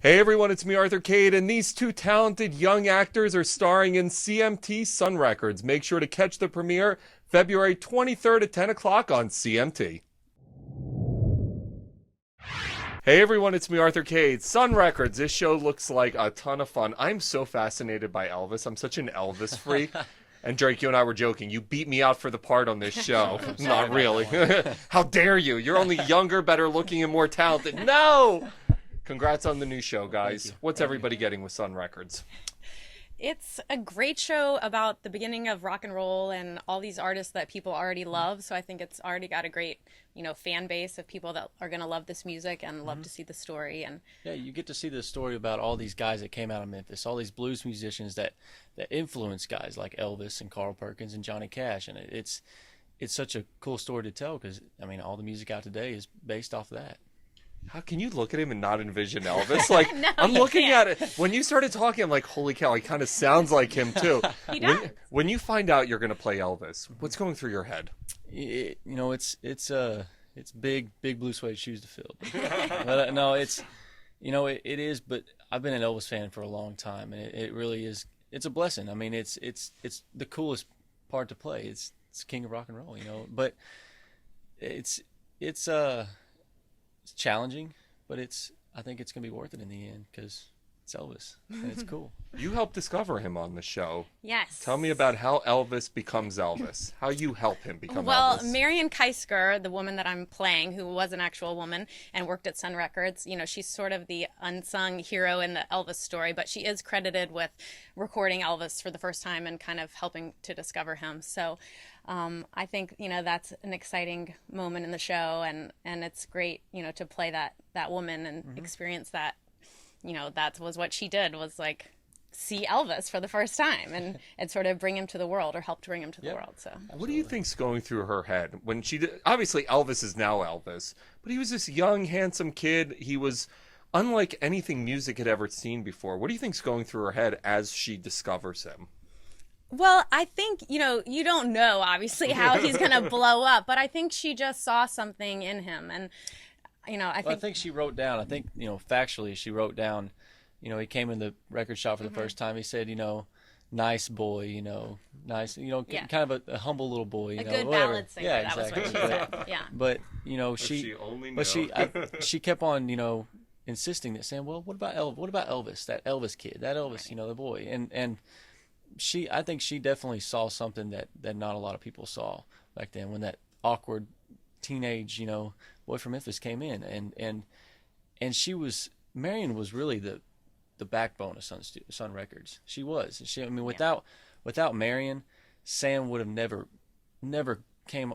Hey everyone, it's me, Arthur Kade, and these two talented young actors are starring in CMT Sun Records. Make sure to catch the premiere February 23rd at 10 o'clock on CMT. Hey everyone, it's me, Arthur Kade. Sun Records. This show looks like a ton of fun. I'm so fascinated by Elvis. I'm such an Elvis freak. And Drake, you and I were joking. You beat me out for the part on this show. Not really. How dare you? You're only younger, better looking, and more talented. No! Congrats on the new show, guys. What's everybody getting with Sun Records? It's a great show about the beginning of rock and roll and all these artists that people already love. So I think it's already got a great, fan base of people that are going to love this music and love to see the story. And yeah, you get to see the story about all these guys that came out of Memphis, all these blues musicians that influenced guys like Elvis and Carl Perkins and Johnny Cash. And it's such a cool story to tell because, all the music out today is based off of that. How can you look at him and not envision Elvis? Like, No, I'm looking can't. at it. When you started talking, I'm like, holy cow, he kind of sounds like him, too. He does. When you find out you're going to play Elvis, what's going through your head? It's big blue suede shoes to fill. But no, it is. But I've been an Elvis fan for a long time, and it really is. It's a blessing. It's the coolest part to play. It's king of rock and roll, But it's challenging, but I think it's gonna be worth it in the end because it's Elvis and it's cool. You helped discover him on the show. Yes. Tell me about how Elvis becomes Elvis. How you help him become Well, Elvis. Marion Keisker, the woman that I'm playing, who was an actual woman and worked at Sun Records, she's sort of the unsung hero in the Elvis story, but she is credited with recording Elvis for the first time and kind of helping to discover him. So I think, that's an exciting moment in the show, and it's great, to play that woman and experience that, that was what she did, was like see Elvis for the first time and sort of bring him to the world, or help to bring him to the world. So What do you think's going through her head when she did? Obviously, Elvis is now Elvis, but he was this young, handsome kid. He was unlike anything music had ever seen before. What do you think's going through her head as she discovers him? Well, I think, you don't know, obviously, how he's going to blow up, but I think she just saw something in him. And, I think she wrote down, factually, she wrote down, he came in the record shop for the first time. He said, nice boy, nice, kind of a humble little boy, a whatever. good ballad singer. Yeah, That exactly. was what she said. Yeah. But, She she kept on, insisting that, saying, well, what about Elvis, that Elvis kid, that Elvis, the boy. And I think she definitely saw something that not a lot of people saw back then, when that awkward teenage, boy from Memphis came in, and Marion was really the backbone of Sun Records. She was. Without Marion, Sam would have never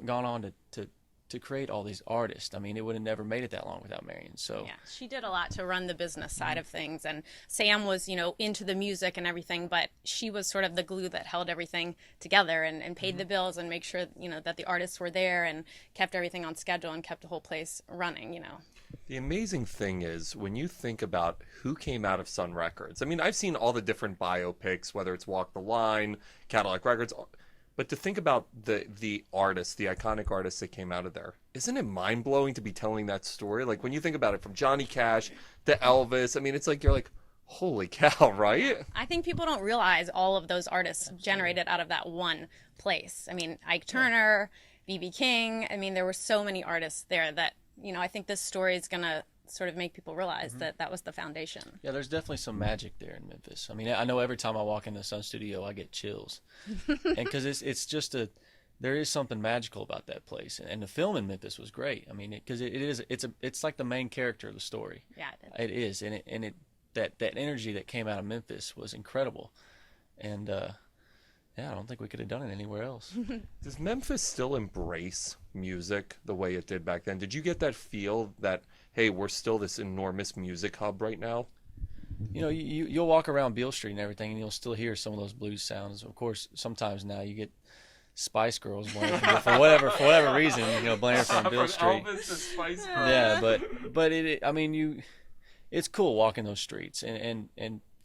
gone on to create all these artists. It would have never made it that long without Marion. So yeah, she did a lot to run the business side of things, and Sam was, into the music and everything, but she was sort of the glue that held everything together and paid the bills and make sure, that the artists were there and kept everything on schedule and kept the whole place running, The amazing thing is, when you think about who came out of Sun Records, I've seen all the different biopics, whether it's Walk the Line, Cadillac Records, but to think about the artists, the iconic artists that came out of there, isn't it mind-blowing to be telling that story? Like, when you think about it, from Johnny Cash to Elvis, it's like, you're like, holy cow, right? I think people don't realize all of those artists generated out of that one place. Ike Turner, B.B. King, there were so many artists there that, I think this story is going to sort of make people realize that was the foundation. yeah, there's definitely some magic there in Memphis. I know every time I walk in the Sun Studio, I get chills, and because it's just there is something magical about that place, and the film in Memphis was great. Because it's like the main character of the story. Yeah, it is, and that energy that came out of Memphis was incredible, and yeah, I don't think we could have done it anywhere else. Does Memphis still embrace music the way it did back then? Did you get that feel that, hey, we're still this enormous music hub right now? You'll walk around Beale Street and everything, and you'll still hear some of those blues sounds. Of course, sometimes now you get Spice Girls blaring for whatever reason, blaring from Beale Street. Elvis to Spice Girls. Yeah, but it's cool walking those streets, and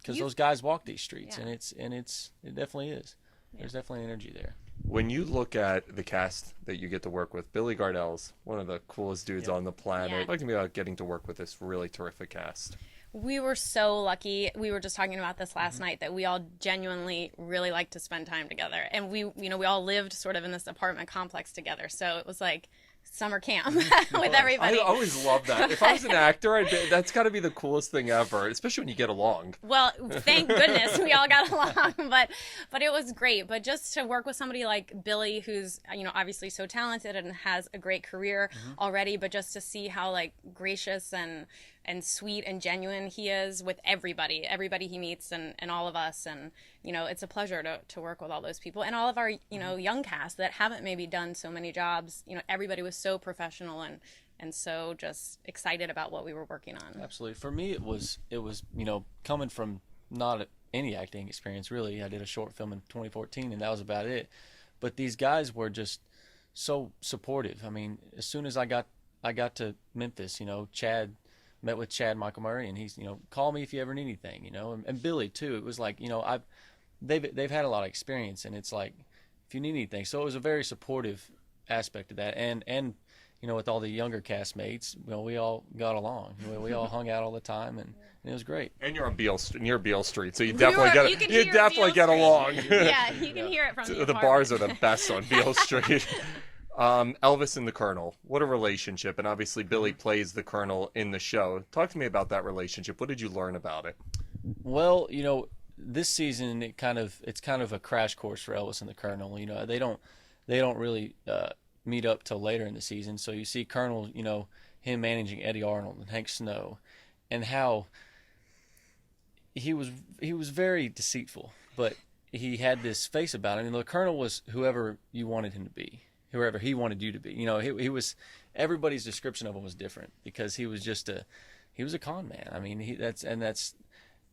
because those guys walk these streets, Yeah. and it definitely is. There's definitely energy there. When you look at the cast that you get to work with, Billy Gardell's one of the coolest dudes on the planet. Yeah. Talk to me about getting to work with this really terrific cast. We were so lucky. We were just talking about this last night that we all genuinely really like to spend time together. And we all lived sort of in this apartment complex together. So it was like summer camp with everybody. I always love that. If I was an actor, that's got to be the coolest thing ever, especially when you get along. Well, thank goodness we all got along, but it was great. But just to work with somebody like Billy, who's obviously so talented and has a great career already, but just to see how like gracious and sweet and genuine he is with everybody he meets and all of us, and it's a pleasure to work with all those people and all of our young cast that haven't maybe done so many jobs. Everybody was so professional and so just excited about what we were working on. Absolutely. For me, it was coming from not any acting experience really. I did a short film in 2014, and that was about it. But these guys were just so supportive. I mean, as soon as I got to Memphis, Chad. Met with Chad Michael Murray, and he's call me if you ever need anything, and Billy too. It was like they've had a lot of experience, and it's like if you need anything. So it was a very supportive aspect of that, and with all the younger castmates, we all got along. We all hung out all the time, and it was great. And you're on near Beale Street, so you definitely get along. Yeah, you can hear it from the bars are the best on Beale Street. Elvis and the Colonel, what a relationship. And obviously Billy plays the Colonel in the show. Talk to me about that relationship. What did you learn about it? Well, this season it's kind of a crash course for Elvis and the Colonel. They don't really meet up till later in the season. So you see Colonel, him managing Eddie Arnold and Hank Snow, and how he was very deceitful, but he had this face about him. And the Colonel was whoever you wanted him to be. Whoever he wanted you to be. He was, everybody's description of him was different because he was a con man. I mean,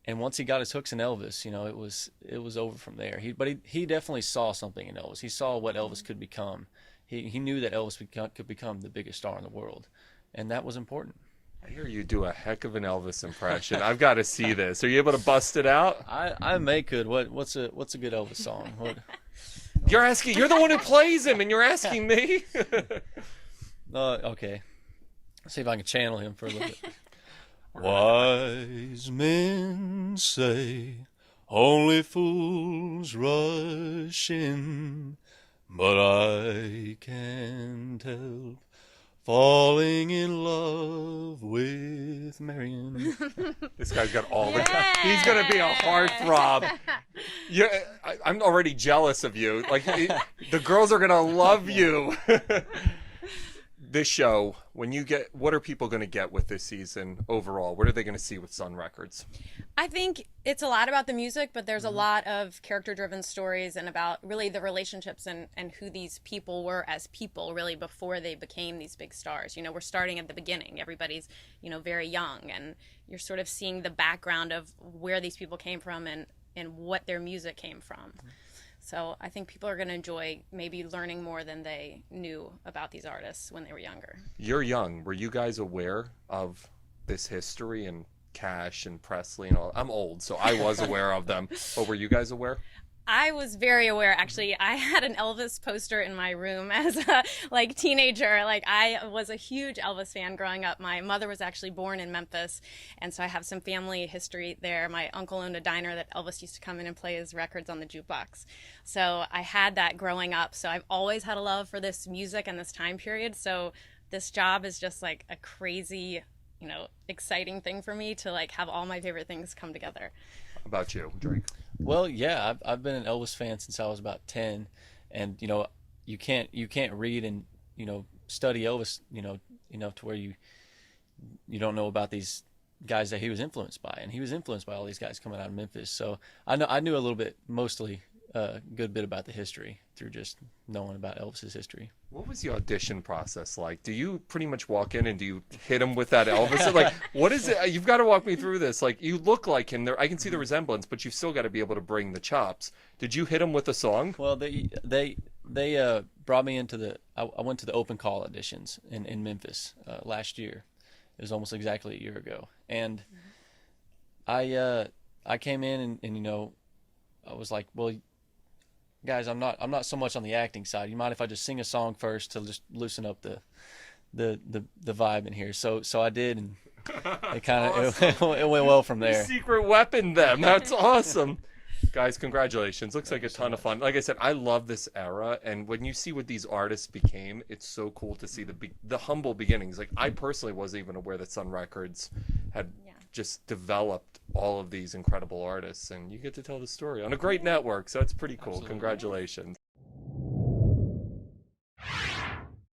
and once he got his hooks in Elvis, it was over from there. He definitely saw something in Elvis. He saw what Elvis could become. He knew that Elvis could become the biggest star in the world, and that was important. I hear you do a heck of an Elvis impression. I've got to see this. Are you able to bust it out? I could. What's a good Elvis song? What? You're the one who plays him, and you're asking me? Okay. Let's see if I can channel him for a little bit. Wise men say only fools rush in, but I can't help falling in love with Marion. This guy's got all the time. He's going to be a heartthrob. I'm already jealous of you. Like, the girls are going to love you. This show, what are people going to get with this season overall? What are they going to see with Sun Records? I think it's a lot about the music, but there's a lot of character-driven stories and about really the relationships and who these people were as people really before they became these big stars. We're starting at the beginning. Everybody's, very young, and you're sort of seeing the background of where these people came from and what their music came from. So I think people are going to enjoy maybe learning more than they knew about these artists when they were younger. You're young. Were you guys aware of this history and Cash and Presley and all? I'm old, so I was aware of them. But were you guys aware? I was very aware. Actually, I had an Elvis poster in my room as a teenager. I was a huge Elvis fan growing up. My mother was actually born in Memphis, and so I have some family history there. My uncle owned a diner that Elvis used to come in and play his records on the jukebox. So I had that growing up. So I've always had a love for this music and this time period. So this job is just like a crazy, exciting thing for me to have all my favorite things come together. How about you, Drake? Well, yeah, I've been an Elvis fan since I was about 10, and you can't read and study Elvis to where you don't know about these guys that he was influenced by, and he was influenced by all these guys coming out of Memphis. So I knew a little bit, mostly a good bit about the history through just knowing about Elvis's history. What was the audition process like? Do you pretty much walk in and do you hit him with that Elvis? What is it? You've got to walk me through this. You look like him. There, I can see the resemblance, but you've still got to be able to bring the chops. Did you hit him with a song? Well, they brought me into I went to the open call auditions in Memphis last year. It was almost exactly a year ago, and I came in and I was like, well, guys, I'm not so much on the acting side. You mind if I just sing a song first to just loosen up the vibe in here? So I did, and it kind of it went well from there. Secret weapon them. That's awesome. Guys, congratulations. Looks like a ton of fun. Like I said, I love this era, and when you see what these artists became, it's so cool to see the humble beginnings. Like, I personally wasn't even aware that Sun Records had just developed all of these incredible artists, and you get to tell the story on a great network, so it's pretty cool. Absolutely. Congratulations.